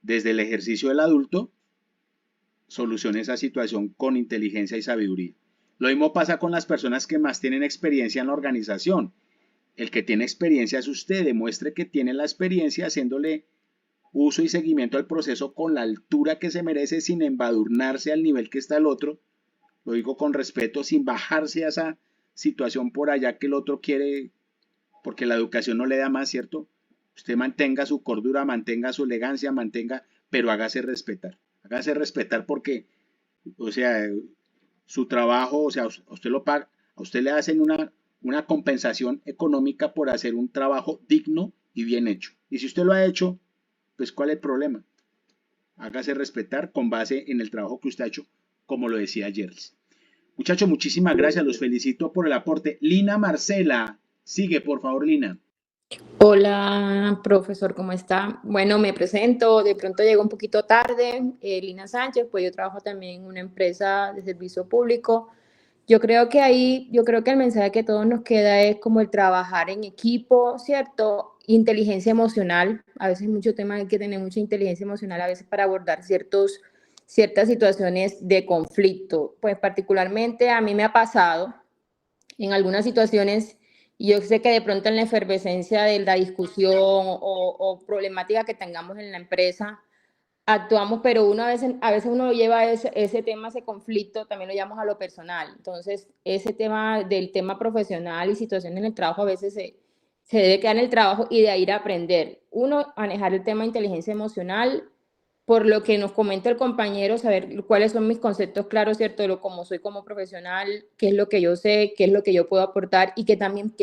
Speaker 1: Desde el ejercicio del adulto, solucione esa situación con inteligencia y sabiduría. Lo mismo pasa con las personas que más tienen experiencia en la organización. El que tiene experiencia es usted, demuestre que tiene la experiencia haciéndole uso y seguimiento al proceso con la altura que se merece, sin embadurnarse al nivel que está el otro. Lo digo con respeto, sin bajarse a esa situación por allá que el otro quiere, porque la educación no le da más, ¿cierto? Usted mantenga su cordura, mantenga su elegancia, pero hágase respetar. Hágase respetar porque, o sea, su trabajo, o sea, usted lo paga, a usted le hacen una compensación económica por hacer un trabajo digno y bien hecho. Y si usted lo ha hecho, pues ¿cuál es el problema? Hágase respetar con base en el trabajo que usted ha hecho, como lo decía Gerls. Muchachos, muchísimas gracias, los felicito por el aporte. Lina Marcela, sigue por favor, Lina.
Speaker 7: Hola, profesor, ¿cómo está? Bueno, me presento, de pronto llego un poquito tarde, Lina Sánchez, pues yo trabajo también en una empresa de servicio público. Yo creo que el mensaje que a todos nos queda es como el trabajar en equipo, ¿cierto? Inteligencia emocional, a veces mucho tema hay que tener mucha inteligencia emocional a veces para abordar ciertas situaciones de conflicto. Pues particularmente a mí me ha pasado en algunas situaciones, y yo sé que de pronto en la efervescencia de la discusión o problemática que tengamos en la empresa, actuamos, pero uno a veces uno lo lleva a ese tema, ese conflicto, también lo llevamos a lo personal. Entonces, ese tema del tema profesional y situaciones en el trabajo a veces se debe quedar en el trabajo y de ahí ir a aprender. Uno, manejar el tema de inteligencia emocional, por lo que nos comenta el compañero, saber cuáles son mis conceptos claros, ¿cierto? De lo como soy como profesional, qué es lo que yo sé, qué es lo que yo puedo aportar y qué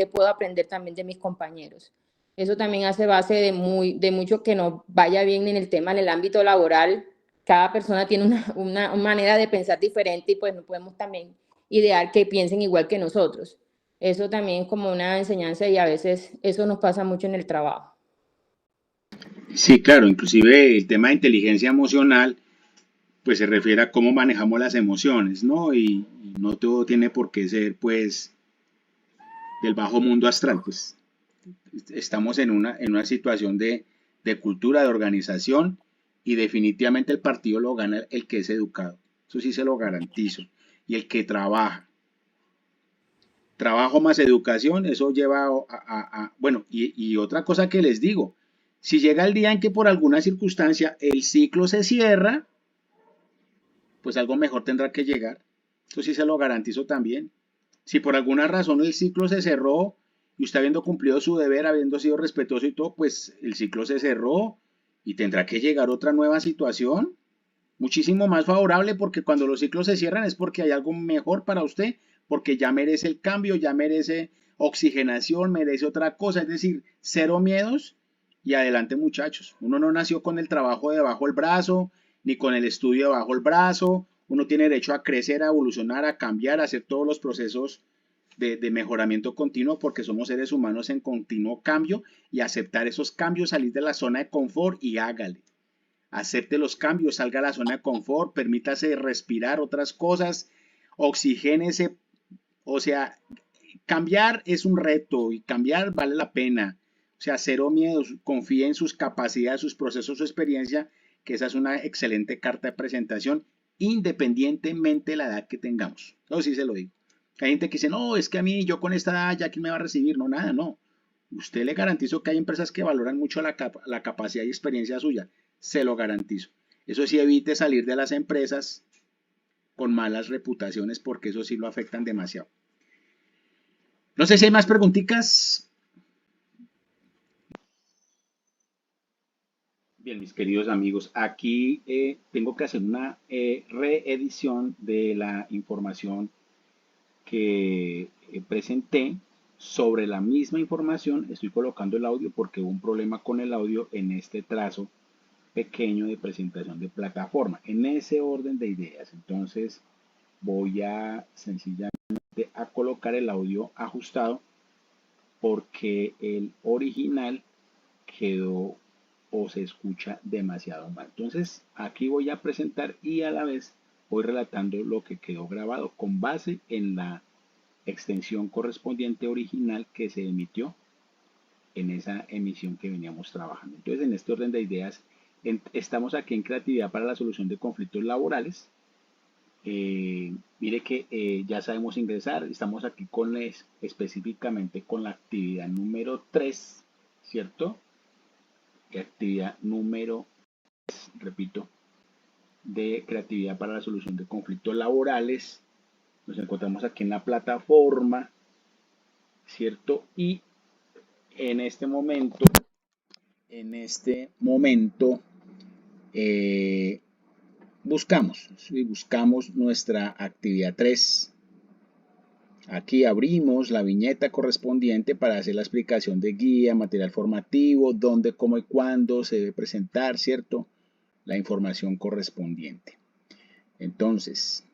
Speaker 7: puedo aprender también de mis compañeros. Eso también hace base de mucho que nos vaya bien en el tema, en el ámbito laboral. Cada persona tiene una manera de pensar diferente y pues no podemos también idear que piensen igual que nosotros. Eso también es como una enseñanza y a veces eso nos pasa mucho en el trabajo.
Speaker 1: Sí, claro, inclusive el tema de inteligencia emocional, pues se refiere a cómo manejamos las emociones, ¿no? Y no todo tiene por qué ser, pues, del bajo mundo astral, pues estamos en una situación de cultura, de organización, y definitivamente el partido lo gana el que es educado. Eso sí se lo garantizo. Y el que trabaja. Trabajo más educación, eso lleva bueno, y otra cosa que les digo, si llega el día en que por alguna circunstancia el ciclo se cierra, pues algo mejor tendrá que llegar. Eso sí se lo garantizo también. Si por alguna razón el ciclo se cerró y usted habiendo cumplido su deber, habiendo sido respetuoso y todo, pues el ciclo se cerró y tendrá que llegar otra nueva situación, muchísimo más favorable, porque cuando los ciclos se cierran es porque hay algo mejor para usted, porque ya merece el cambio, ya merece oxigenación, merece otra cosa, es decir, cero miedos y adelante muchachos. Uno no nació con el trabajo debajo del brazo, ni con el estudio debajo del brazo, uno tiene derecho a crecer, a evolucionar, a cambiar, a hacer todos los procesos de mejoramiento continuo, porque somos seres humanos en continuo cambio, y aceptar esos cambios, salir de la zona de confort y hágale. acepte los cambios, salga a la zona de confort, permítase respirar otras cosas, oxigénese, o sea, cambiar es un reto y cambiar vale la pena. O sea, cero miedo, confíe en sus capacidades, sus procesos, su experiencia, que esa es una excelente carta de presentación, independientemente de la edad que tengamos. Yo sí se lo digo. Hay gente que dice, no, es que a mí, yo con esta edad, ya quién me va a recibir. No, nada, no. Usted le garantizo que hay empresas que valoran mucho la capacidad y experiencia suya. Se lo garantizo. Eso sí, evite salir de las empresas con malas reputaciones porque eso sí lo afectan demasiado. No sé si hay más preguntitas. Bien, mis queridos amigos, aquí tengo que hacer una reedición de la información que presenté. Sobre la misma información estoy colocando el audio porque hubo un problema con el audio en este trazo pequeño de presentación de plataforma, en ese orden de ideas. Entonces voy a sencillamente a colocar el audio ajustado porque el original quedó o se escucha demasiado mal. Entonces aquí voy a presentar y a la vez voy relatando lo que quedó grabado con base en la extensión correspondiente original que se emitió en esa emisión que veníamos trabajando. Entonces, en este orden de ideas, estamos aquí en creatividad para la solución de conflictos laborales. Mire que ya sabemos ingresar, estamos aquí con específicamente con la actividad número 3, ¿cierto? Actividad número 3, repito, de creatividad para la solución de conflictos laborales. Nos encontramos aquí en la plataforma, ¿cierto? Y en este momento buscamos nuestra actividad 3. Aquí abrimos la viñeta correspondiente para hacer la explicación de guía, material formativo, dónde, cómo y cuándo se debe presentar, ¿cierto? La información correspondiente. Entonces,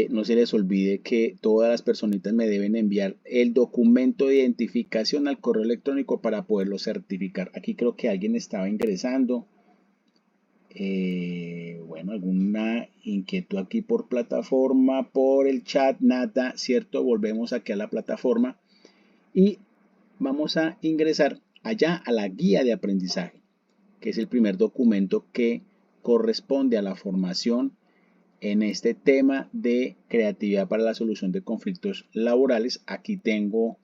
Speaker 1: no se les olvide que todas las personitas me deben enviar el documento de identificación al correo electrónico para poderlo certificar. Aquí creo que alguien estaba ingresando. Bueno, alguna inquietud aquí por plataforma, por el chat, nada, ¿cierto? Volvemos aquí a la plataforma y vamos a ingresar allá a la guía de aprendizaje, que es el primer documento que corresponde a la formación en este tema de creatividad para la solución de conflictos laborales. Aquí tengo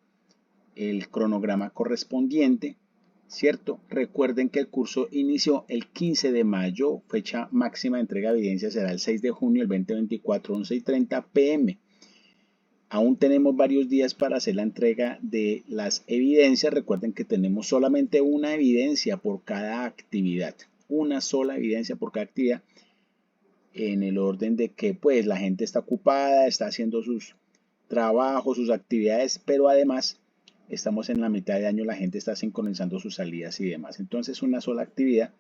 Speaker 1: el cronograma correspondiente, ¿cierto? Recuerden que el curso inició el 15 de mayo, fecha máxima de entrega de evidencia será el 6 de junio del 2024, 11:30 p.m. Aún tenemos varios días para hacer la entrega de las evidencias. Recuerden que tenemos solamente una evidencia por cada actividad, una sola evidencia por cada actividad, en el orden de que pues la gente está ocupada, está haciendo sus trabajos, sus actividades, pero además estamos en la mitad de año, la gente está sincronizando sus salidas y demás. Entonces una sola actividad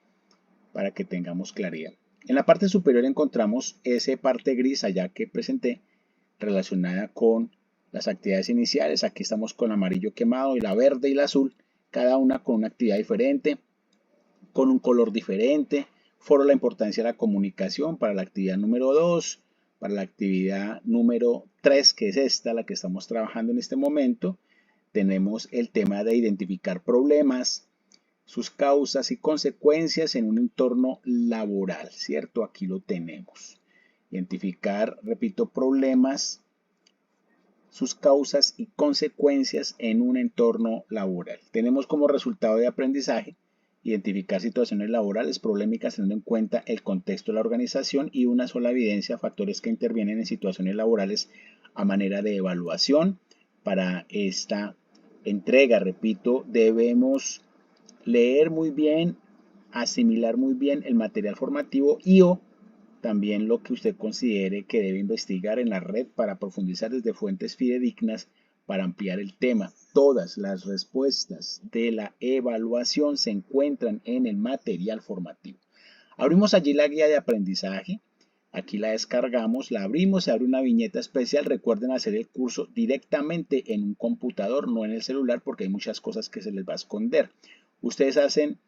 Speaker 1: para que tengamos claridad. En la parte superior encontramos esa parte gris allá que presenté relacionada con las actividades iniciales. Aquí estamos con amarillo quemado y la verde y la azul, cada una con una actividad diferente, con un color diferente. Foro la importancia de la comunicación para la actividad número 2, para la actividad número 3, que es esta, la que estamos trabajando en este momento. Tenemos el tema de identificar problemas, sus causas y consecuencias en un entorno laboral, ¿cierto? Aquí lo tenemos. Identificar, repito, problemas, sus causas y consecuencias en un entorno laboral. Tenemos como resultado de aprendizaje identificar situaciones laborales problemáticas teniendo en cuenta el contexto de la organización y una sola evidencia, factores que intervienen en situaciones laborales a manera de evaluación. Para esta entrega, repito, debemos leer muy bien, asimilar muy bien el material formativo y o también lo que usted considere que debe investigar en la red para profundizar desde fuentes fidedignas para ampliar el tema. Todas las respuestas de la evaluación se encuentran en el material formativo. Abrimos allí la guía de aprendizaje. Aquí la descargamos, la abrimos, se abre una viñeta especial. Recuerden hacer el curso directamente en un computador, no en el celular, porque hay muchas cosas que se les va a esconder. Ustedes hacen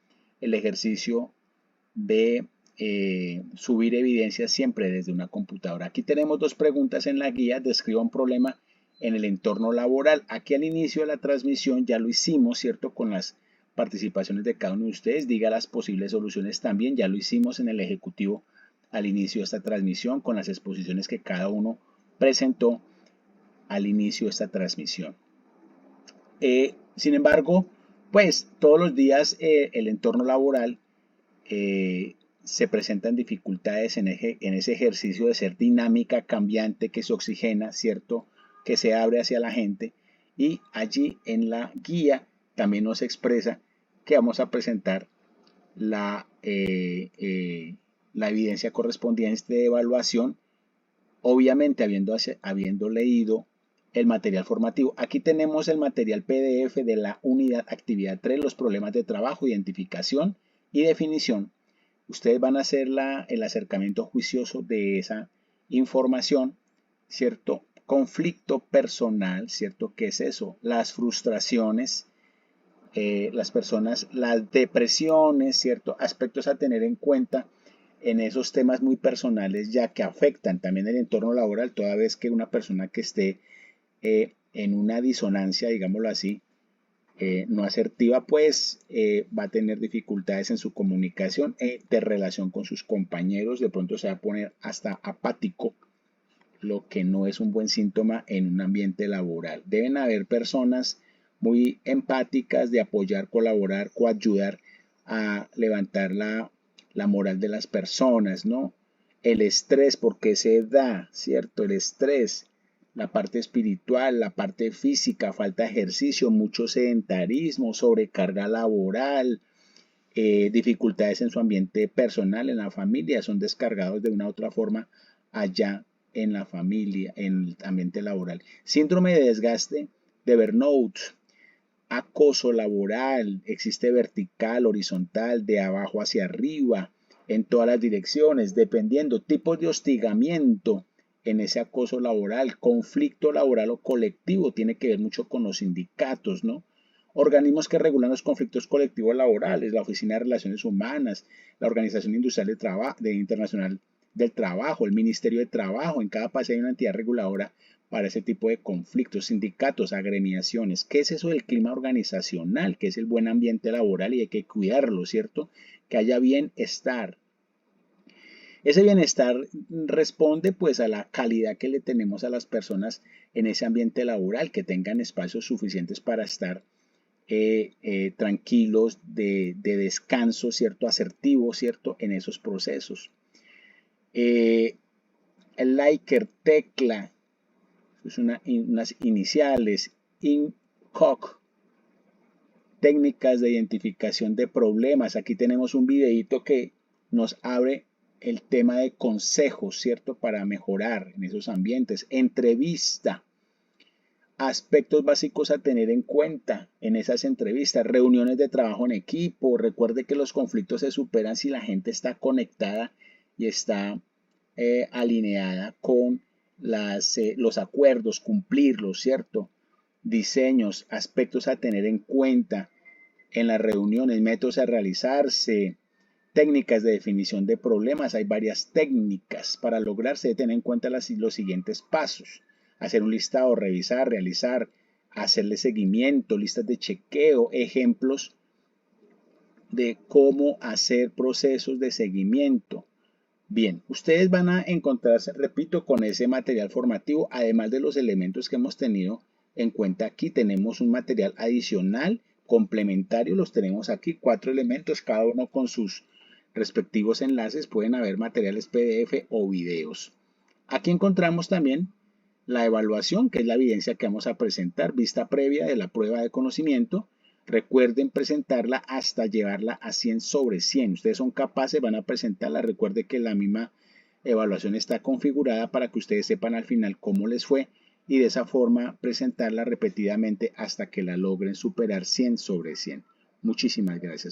Speaker 1: el ejercicio de subir evidencias siempre desde una computadora. Aquí tenemos dos preguntas en la guía. Describa un problema en el entorno laboral. Aquí al inicio de la transmisión ya lo hicimos, ¿cierto? Con las participaciones de cada uno de ustedes. Diga las posibles soluciones también. Ya lo hicimos en el ejecutivo al inicio de esta transmisión con las exposiciones que cada uno presentó al inicio de esta transmisión. Sin embargo, pues todos los días el entorno laboral se presentan dificultades en ese ejercicio de ser dinámica, cambiante, que se oxigena, ¿cierto? Que se abre hacia la gente, y allí en la guía también nos expresa que vamos a presentar la evidencia correspondiente de evaluación, obviamente habiendo leído el material formativo. Aquí tenemos el material PDF de la unidad actividad 3, los problemas de trabajo, identificación y definición. Ustedes van a hacer el acercamiento juicioso de esa información, ¿cierto? Conflicto personal, ¿cierto? ¿Qué es eso? Las frustraciones, las personas, las depresiones, ¿cierto? Aspectos a tener en cuenta en esos temas muy personales, ya que afectan también el entorno laboral, toda vez que una persona que esté en una disonancia, digámoslo así, no asertiva, pues va a tener dificultades en su comunicación de relación con sus compañeros. De pronto se va a poner hasta apático, lo que no es un buen síntoma en un ambiente laboral. Deben haber personas muy empáticas de apoyar, colaborar, coayudar a levantar la moral de las personas, ¿no? El estrés, ¿por qué se da? ¿Cierto? El estrés, la parte espiritual, la parte física, falta de ejercicio, mucho sedentarismo, sobrecarga laboral, dificultades en su ambiente personal, en la familia, son descargados de una u otra forma allá en la familia, en el ambiente laboral. Síndrome de desgaste, de burnout, acoso laboral, existe vertical, horizontal, de abajo hacia arriba, en todas las direcciones, dependiendo, tipos de hostigamiento en ese acoso laboral, conflicto laboral o colectivo, tiene que ver mucho con los sindicatos, ¿no? Organismos que regulan los conflictos colectivos laborales, la Oficina de Relaciones Humanas, la Organización Industrial Internacional del Trabajo, el Ministerio de Trabajo. En cada país hay una entidad reguladora para ese tipo de conflictos, sindicatos, agremiaciones. ¿Qué es eso del clima organizacional? ¿Qué es el buen ambiente laboral? Y hay que cuidarlo, ¿cierto? Que haya bienestar. Ese bienestar responde pues a la calidad que le tenemos a las personas en ese ambiente laboral, que tengan espacios suficientes para estar tranquilos, de descanso, ¿cierto? Asertivo, ¿cierto? En esos procesos. El Likert, tecla, es unas iniciales, INCOC, técnicas de identificación de problemas. Aquí tenemos un videito que nos abre el tema de consejos, ¿cierto? Para mejorar en esos ambientes. Entrevista, aspectos básicos a tener en cuenta en esas entrevistas. Reuniones de trabajo en equipo. Recuerde que los conflictos se superan si la gente está conectada y está alineada con los acuerdos, cumplirlos, ¿cierto? Diseños, aspectos a tener en cuenta en las reuniones, métodos a realizarse, técnicas de definición de problemas. Hay varias técnicas para lograrse, de tener en cuenta los siguientes pasos: hacer un listado, revisar, realizar, hacerle seguimiento, listas de chequeo, ejemplos de cómo hacer procesos de seguimiento. Bien, ustedes van a encontrarse, repito, con ese material formativo, además de los elementos que hemos tenido en cuenta aquí. Tenemos un material adicional, complementario, los tenemos aquí, 4 elementos, cada uno con sus respectivos enlaces. Pueden haber materiales PDF o videos. Aquí encontramos también la evaluación, que es la evidencia que vamos a presentar, vista previa de la prueba de conocimiento. Recuerden presentarla hasta llevarla a 100 sobre 100. Ustedes son capaces, van a presentarla. Recuerden que la misma evaluación está configurada para que ustedes sepan al final cómo les fue, y de esa forma presentarla repetidamente hasta que la logren superar 100 sobre 100. Muchísimas gracias.